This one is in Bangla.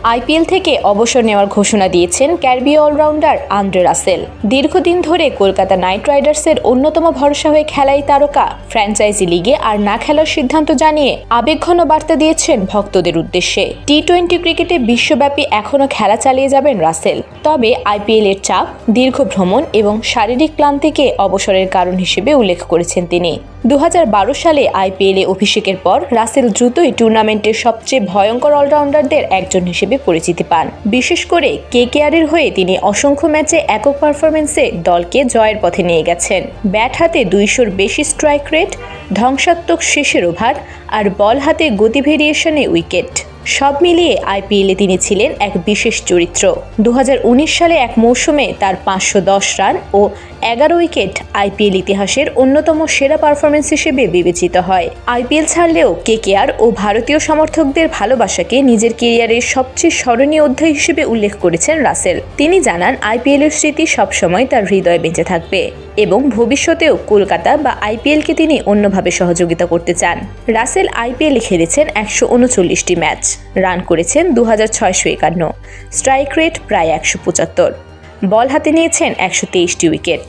আইপিএল থেকে অবসর নেওয়ার ঘোষণা দিয়েছেন ক্যারিবীয় অলরাউন্ডার আন্দ্রে রাসেল। দীর্ঘদিন ধরে কলকাতা নাইট রাইডার্সের অন্যতম ভরসা হয়ে খেলাই তারকা ফ্র্যাঞ্চাইজি লিগে আর না খেলার সিদ্ধান্ত জানিয়ে আবেগঘন বার্তা দিয়েছেন ভক্তদের উদ্দেশ্যে। টি-20 ক্রিকেটে বিশ্বব্যাপী এখনও খেলা চালিয়ে যাবেন রাসেল, তবে আইপিএলের চাপ, দীর্ঘ ভ্রমণ এবং শারীরিক ক্লান্তিকে অবসরের কারণ হিসেবে উল্লেখ করেছেন তিনি। 2012 সালে আইপিএলে অভিষেকের পর রাসেল দ্রুতই টুর্নামেন্টের সবচেয়ে ভয়ঙ্কর অলরাউন্ডারদের একজন হিসেবে পরিচিতি পান। বিশেষ করে কেকেআরের হয়ে তিনি অসংখ্য ম্যাচে একক পারফরমেন্সে দলকে জয়ের পথে নিয়ে গেছেন। ব্যাট হাতে 200-র বেশি স্ট্রাইক রেট, ধ্বংসাত্মক শেষের ওভার আর বল হাতে গতি ভেরিয়েশনে উইকেট, সব মিলিয়ে আইপিএলে তিনি ছিলেন এক বিশেষ চরিত্র। 2019 সালে এক মৌসুমে তার 510 রান ও 11 উইকেট আইপিএল ইতিহাসের অন্যতম সেরা পারফরমেন্স হিসেবে বিবেচিত হয়। আইপিএল ছাড়লেও কেকেআর ও ভারতীয় সমর্থকদের ভালোবাসাকে নিজের কেরিয়ারের সবচেয়ে স্মরণীয় অধ্যায় হিসেবে উল্লেখ করেছেন রাসেল। তিনি জানান, আইপিএলের স্মৃতি সবসময় তার হৃদয়ে বেঁচে থাকবে এবং ভবিষ্যতেও কলকাতা বা আইপিএলকে তিনি অন্যভাবে সহযোগিতা করতে চান। রাসেল আইপিএলে খেলেছেন 139টি ম্যাচ, রান করেছেন 2651, স্ট্রাইক রেট প্রায় 175, বল হাতে নিয়েছেন 123টি উইকেট।